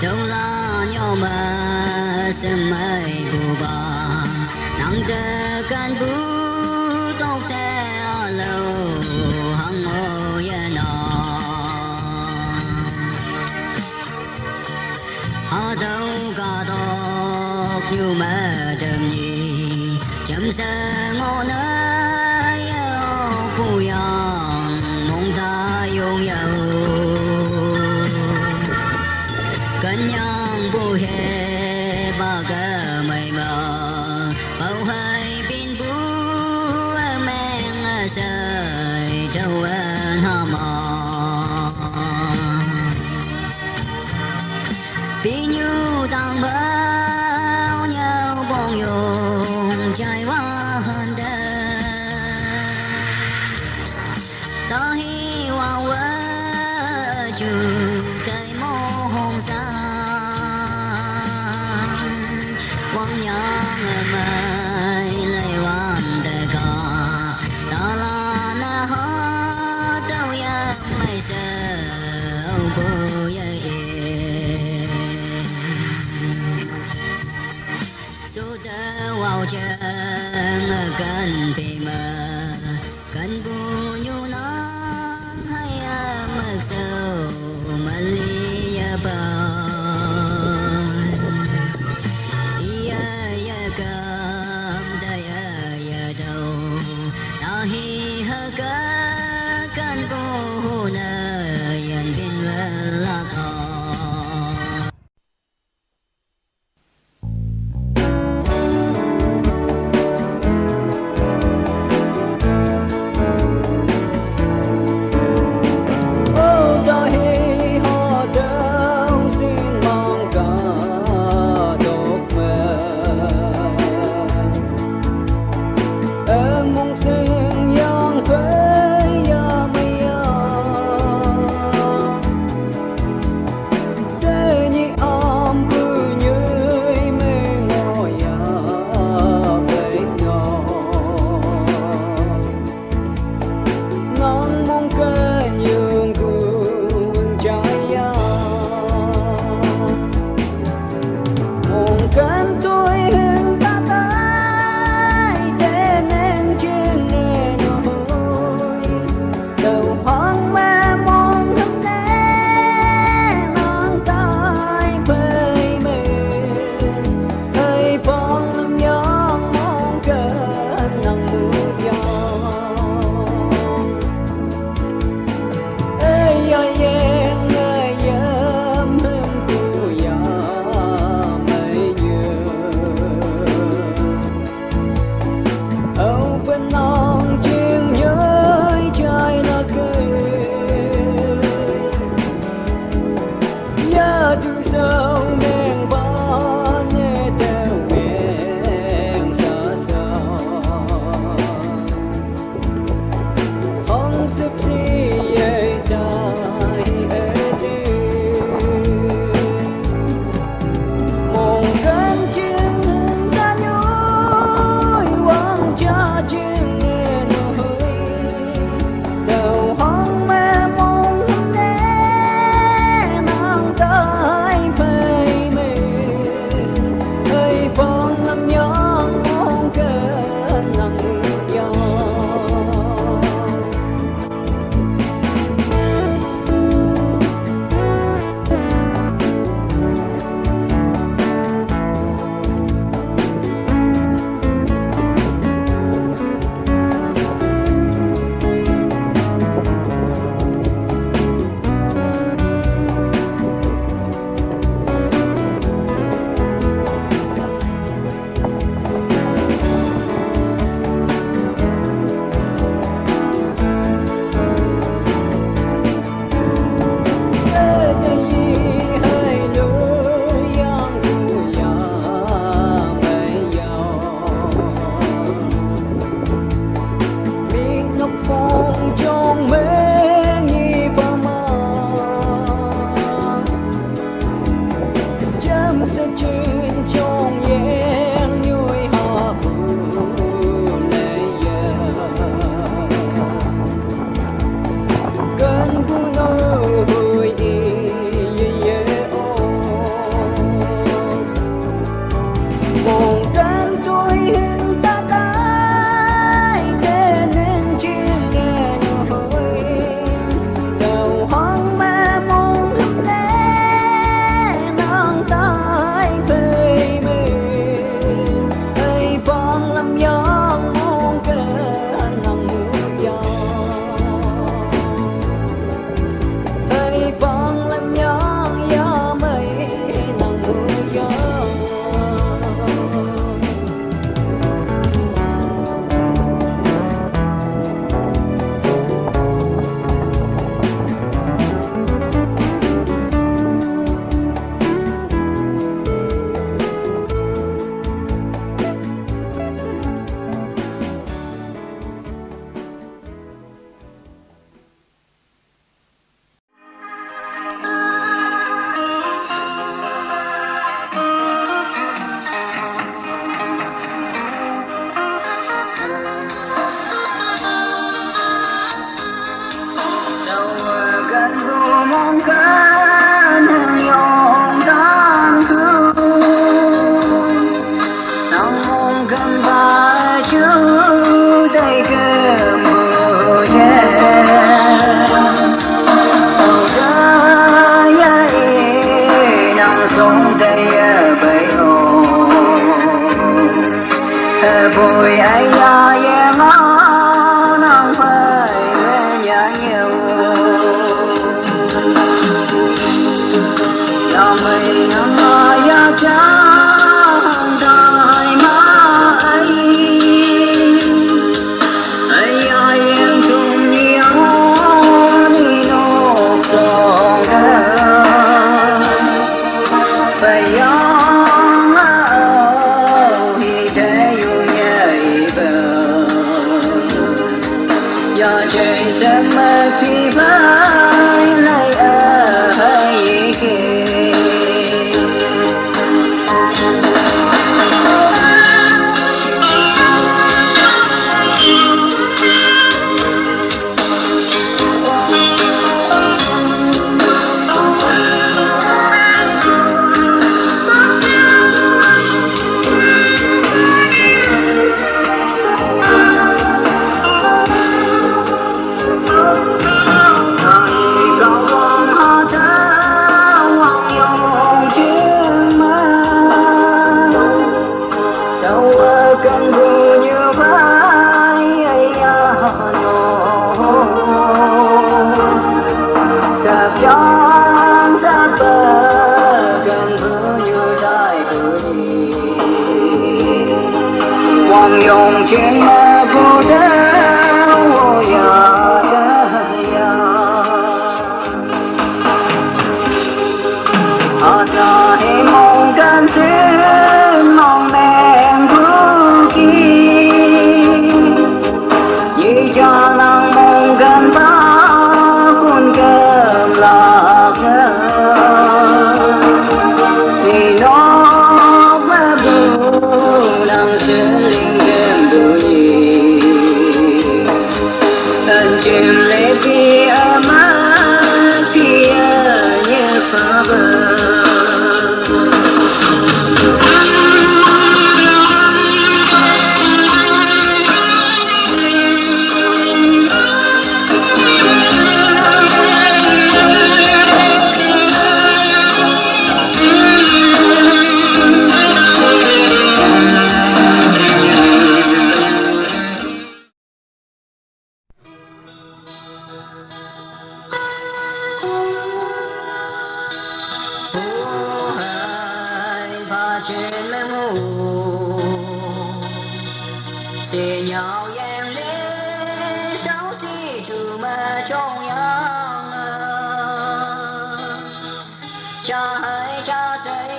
đâu là nhau mà sớm mai của bà nắng tơ can bú tóc theo lâu hăng mơ yên họ đâu cả đó như mà đầm nhì chấm sơ ngõ nơi khu yang mong ta yêu nhau cân nhang bu he ba cái mây mờ bao hai bin bu men sơi đâu anh ham vì như đang bao nhau bông dùng trải qua hơn đời ta hi hoàng vỡ trừ cây mô hồng xa quăng nhang mai lấy hoàn đời cả ta là na hết đâu ya mây sợ bố ya số đỡ vào chân cần bị mờ cần bu nhu nó hay mơ sâu mà ly bờ ya cầm đây ya đâu ta hi hơ cả cần bu nơi yên bình lạc ôi ai ya ye ngó nang phải về nhà nhiều ya mây nang ya chang đài mãi ai ya em chung nhau đi nô sông phải yong âu hi thế yu nhảy bờ ya trên sân mơ khi vai lại ở hay kia Hãy subscribe cho kênh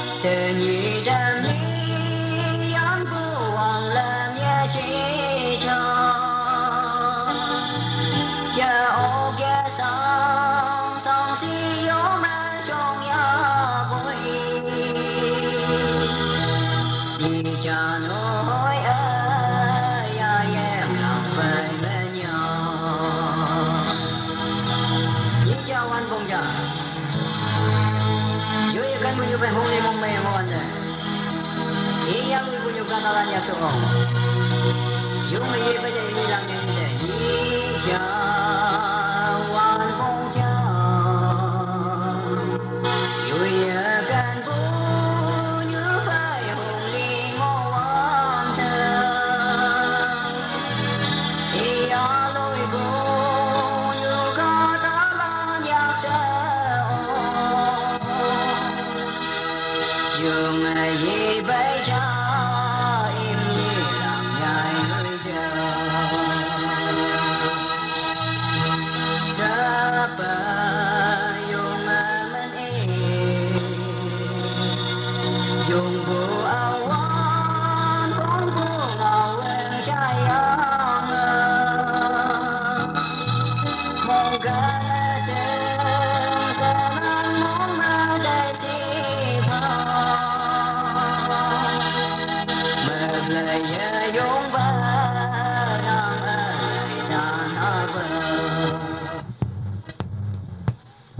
Ghiền Mì Gõ để không bỏ Hãy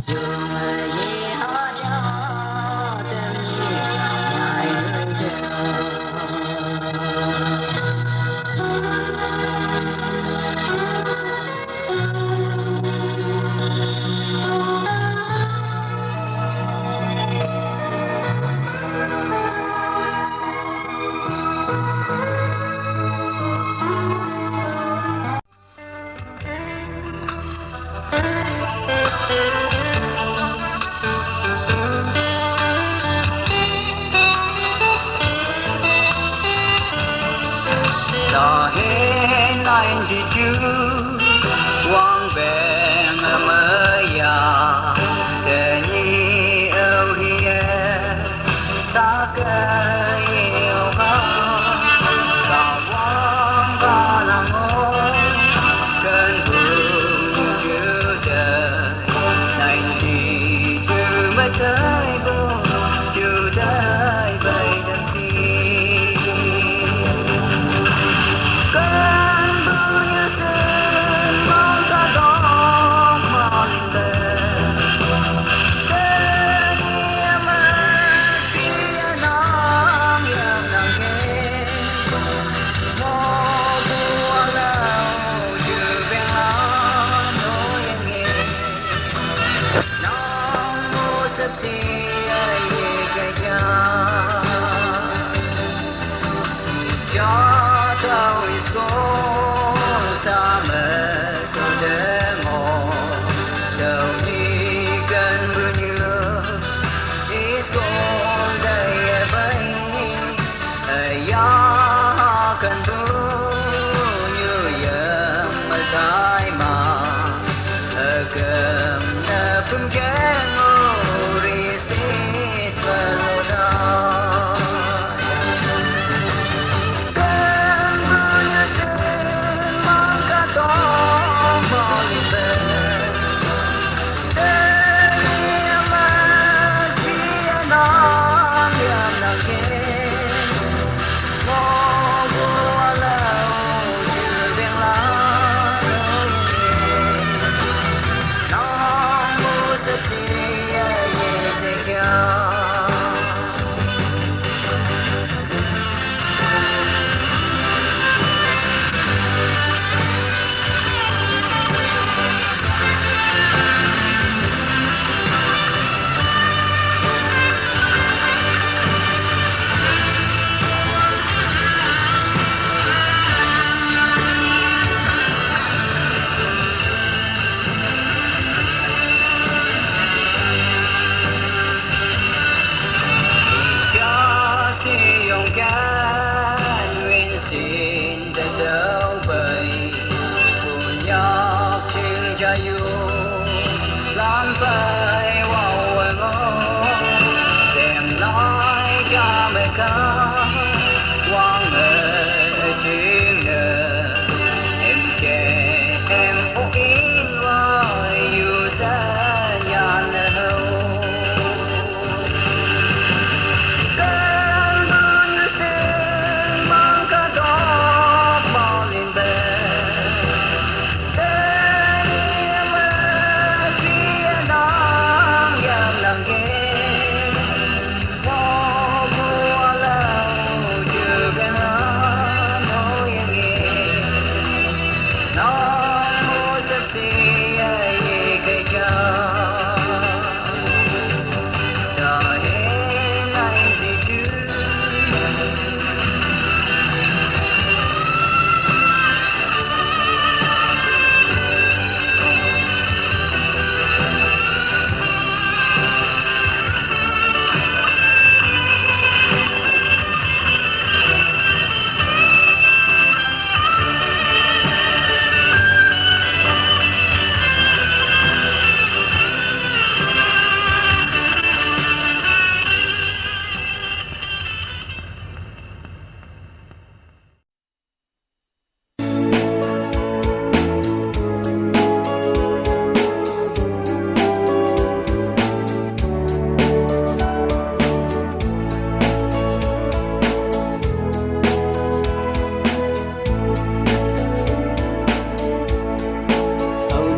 subscribe chỉ chú quang vẹn mơ già để nhi yêu hiền xa cây yêu khóc cả quang ba nàng ngôi cơn buồn chưa đời này chỉ chưa mới tới buồn chưa tới bay đêm khi cơn buồn như sương mong ta đó mà linh về tên em kia nó nhầm nàng nghe mô bùa lâu chưa ven lắm nỗi nghe nó mô sắp đi ai cái cha cho tao số ta mẹ số để mò đầu đi gần mưa nhớ ít con đây bay ya cần bướm như giờ mà thái mà gần pun keng risis meloda kan punya semang kata malimbe dia masih anam yang nangis mau walau jubeng lalu nó sẽ chỉ để cho làm phải wow ơi ngô đêm nói cho mẹ ca quang ơi chuyện nợ em kể em phụ in vào yêu xa nhà nâu cơn buồn như sương mang cả gió mò lên bờ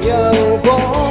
nhớ có